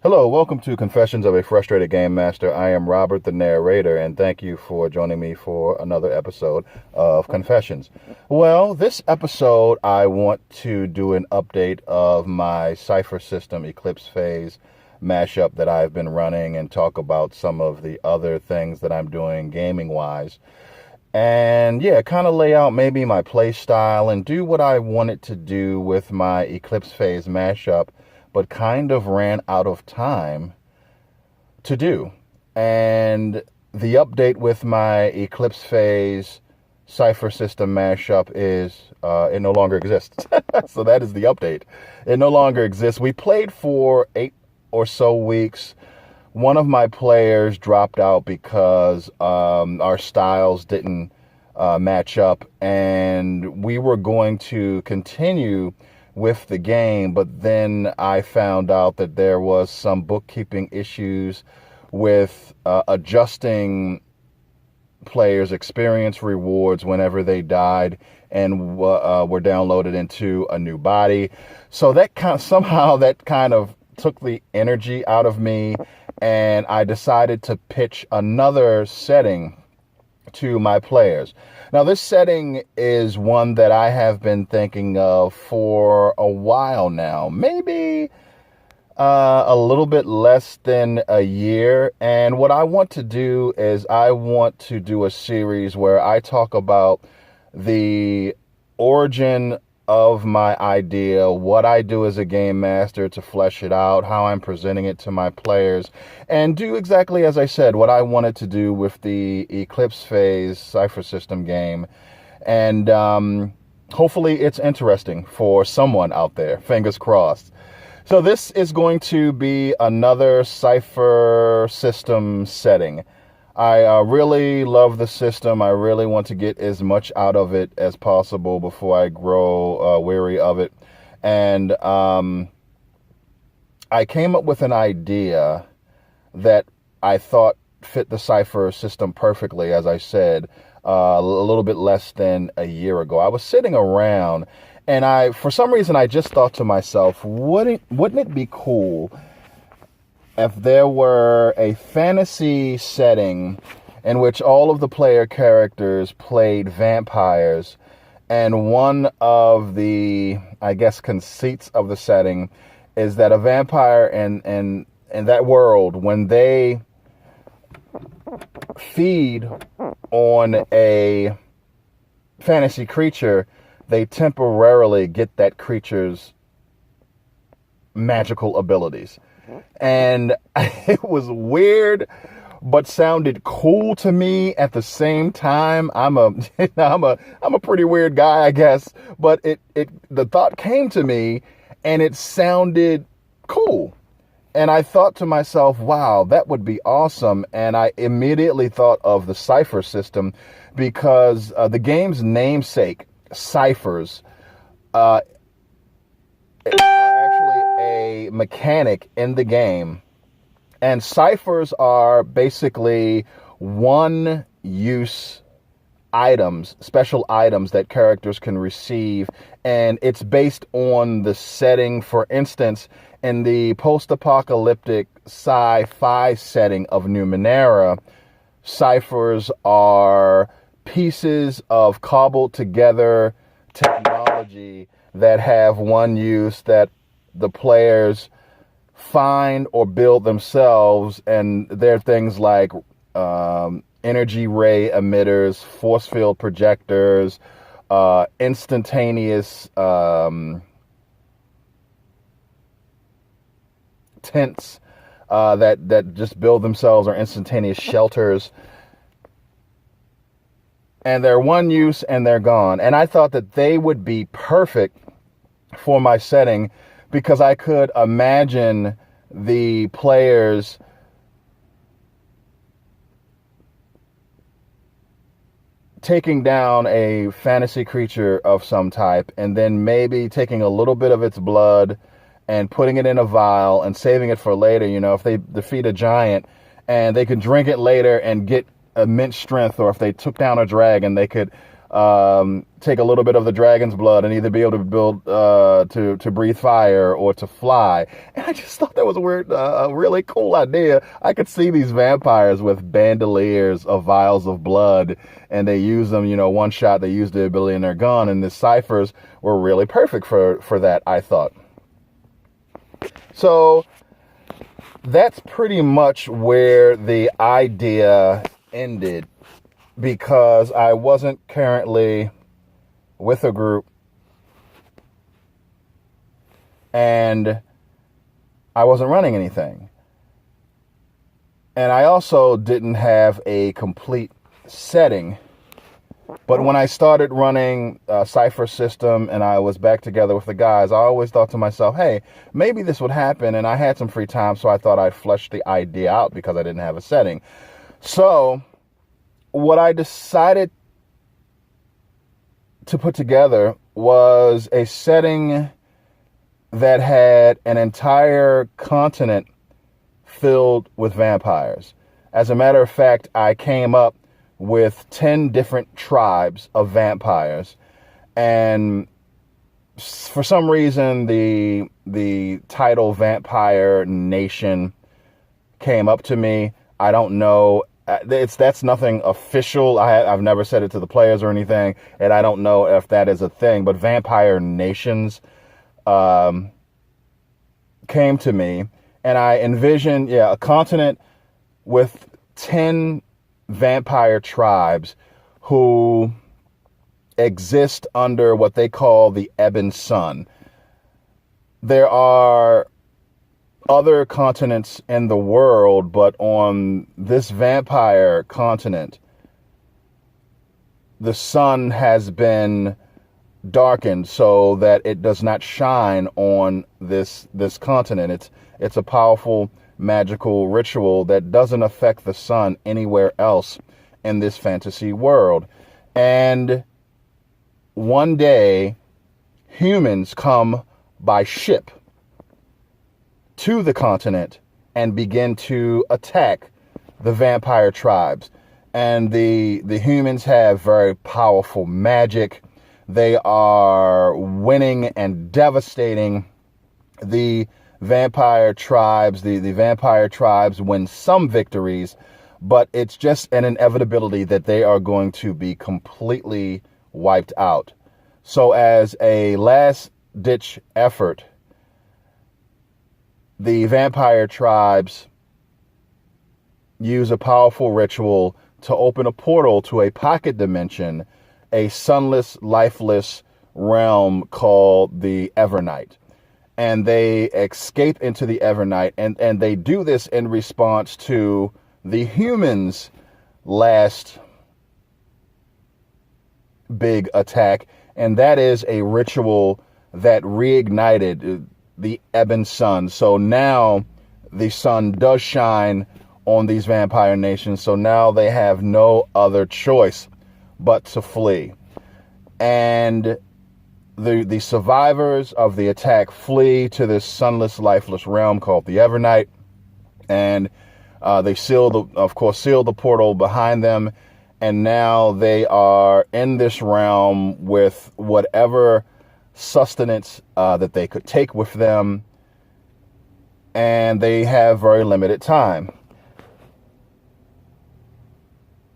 Hello, welcome to Confessions of a Frustrated Game Master. I am Robert, the narrator, and thank you for joining me for another episode of Confessions. Well, this episode, I want to do an update of my Cypher system Eclipse phase mashup that I've been running and talk about some of the other things that I'm doing gaming-wise. And yeah, kind of lay out maybe my play style and do what I wanted to do with my Eclipse phase mashup, but kind of ran out of time to do. And the update with my Eclipse phase Cypher system mashup is it no longer exists. So that is the update. It no longer exists. We played for 8 or so weeks. One of my players dropped out because our styles didn't match up, and we were going to continue with the game, but then I found out that there was some bookkeeping issues with adjusting players' experience rewards whenever they died and were downloaded into a new body. So that somehow took the energy out of me, and I decided to pitch another setting to my players. Now, this setting is one that I have been thinking of for a while now, maybe a little bit less than a year. And what I want to do is I want to do a series where I talk about the origin of my idea, what I do as a game master to flesh it out, how I'm presenting it to my players, and do exactly as I said, what I wanted to do with the Eclipse phase Cypher system game. And hopefully it's interesting for someone out there, fingers crossed. So this is going to be another Cypher system setting. I really love the system. I really want to get as much out of it as possible before I grow weary of it. And I came up with an idea that I thought fit the Cypher system perfectly, as I said, a little bit less than a year ago. I was sitting around, and for some reason, I just thought to myself, wouldn't it be cool if there were a fantasy setting in which all of the player characters played vampires, and one of the, I guess, conceits of the setting is that a vampire in that world, when they feed on a fantasy creature, they temporarily get that creature's magical abilities. And it was weird, but sounded cool to me at the same time. I'm a pretty weird guy, I guess, but the thought came to me and it sounded cool. And I thought to myself, wow, that would be awesome. And I immediately thought of the Cypher system because the game's namesake, Cyphers, a mechanic in the game, and ciphers are basically one-use items, special items that characters can receive, and it's based on the setting. For instance, in the post-apocalyptic sci-fi setting of Numenera, ciphers are pieces of cobbled together technology that have one use that the players find or build themselves, and they're things like energy ray emitters, force field projectors, instantaneous tents that just build themselves, or instantaneous shelters. And they're one use and they're gone. And I thought that they would be perfect for my setting, because I could imagine the players taking down a fantasy creature of some type, and then maybe taking a little bit of its blood and putting it in a vial and saving it for later. You know, if they defeat a giant, and they could drink it later and get immense strength, or if they took down a dragon, they could take a little bit of the dragon's blood and either be able to build to breathe fire or to fly. And I just thought that was a really cool idea. I could see these vampires with bandoliers of vials of blood, and they use them, one shot. They use the ability in their gun, and the ciphers were really perfect for that, I thought. So that's pretty much where the idea ended, because I wasn't currently with a group and I wasn't running anything. And I also didn't have a complete setting. But when I started running a Cypher system and I was back together with the guys, I always thought to myself, hey, maybe this would happen. And I had some free time, so I thought I'd flesh the idea out because I didn't have a setting. So what I decided to put together was a setting that had an entire continent filled with vampires. As a matter of fact, I came up with 10 different tribes of vampires, and for some reason the title Vampire Nation came up to me. I don't know. That's nothing official. I've never said it to the players or anything, and I don't know if that is a thing. But Vampire Nations came to me, and I envisioned, a continent with 10 vampire tribes who exist under what they call the Ebon Sun. There are other continents in the world, but on this vampire continent, the sun has been darkened so that it does not shine on this continent. It's a powerful magical ritual that doesn't affect the sun anywhere else in this fantasy world. And one day, humans come by ship to the continent and begin to attack the vampire tribes. And the humans have very powerful magic. They are winning and devastating the vampire tribes. The vampire tribes win some victories, but it's just an inevitability that they are going to be completely wiped out. So as a last-ditch effort, the vampire tribes use a powerful ritual to open a portal to a pocket dimension, a sunless, lifeless realm called the Evernight. And they escape into the Evernight, and they do this in response to the humans' last big attack, and that is a ritual that reignited the Ebon Sun. So now the sun does shine on these vampire nations, so now they have no other choice but to flee. And the survivors of the attack flee to this sunless, lifeless realm called the Evernight, and they seal the portal behind them, and now they are in this realm with whatever sustenance that they could take with them, and they have very limited time.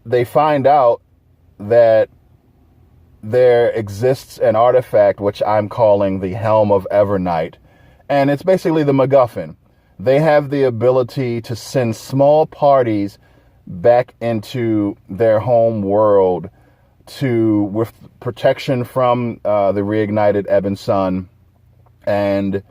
They find out that there exists an artifact which I'm calling the Helm of Evernight, and it's basically the MacGuffin. They have the ability to send small parties back into their home world with protection from the reignited Ebon Sun, and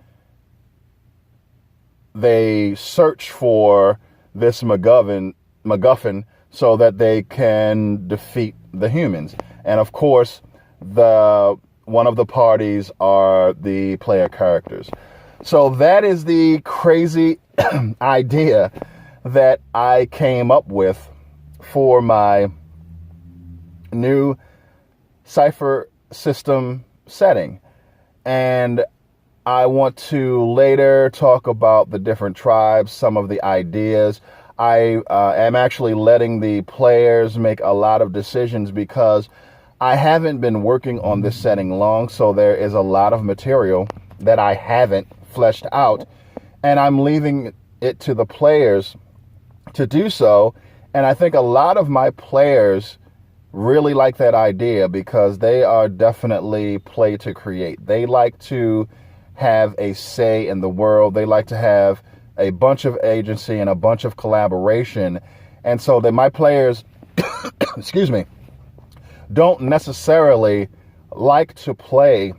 they search for this MacGuffin so that they can defeat the humans. And of course, one of the parties are the player characters. So that is the crazy idea that I came up with for my new Cypher system setting. And I want to later talk about the different tribes, some of the ideas. I am actually letting the players make a lot of decisions because I haven't been working on this setting long, so there is a lot of material that I haven't fleshed out, and I'm leaving it to the players to do so. And I think a lot of my players really like that idea because they are definitely play to create. They like to have a say in the world. They like to have a bunch of agency and a bunch of collaboration. And so that my players, excuse me, don't necessarily like to play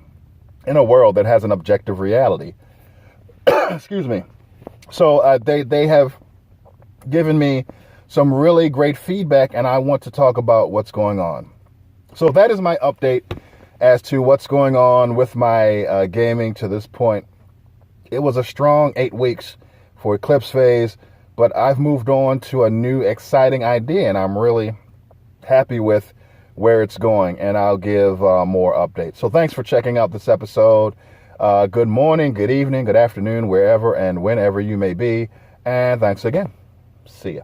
in a world that has an objective reality. Excuse me. So they have given me some really great feedback, and I want to talk about what's going on. So that is my update as to what's going on with my gaming to this point. It was a strong 8 weeks for Eclipse Phase, but I've moved on to a new exciting idea, and I'm really happy with where it's going, and I'll give more updates. So thanks for checking out this episode. Good morning, good evening, good afternoon, wherever and whenever you may be, and thanks again. See ya.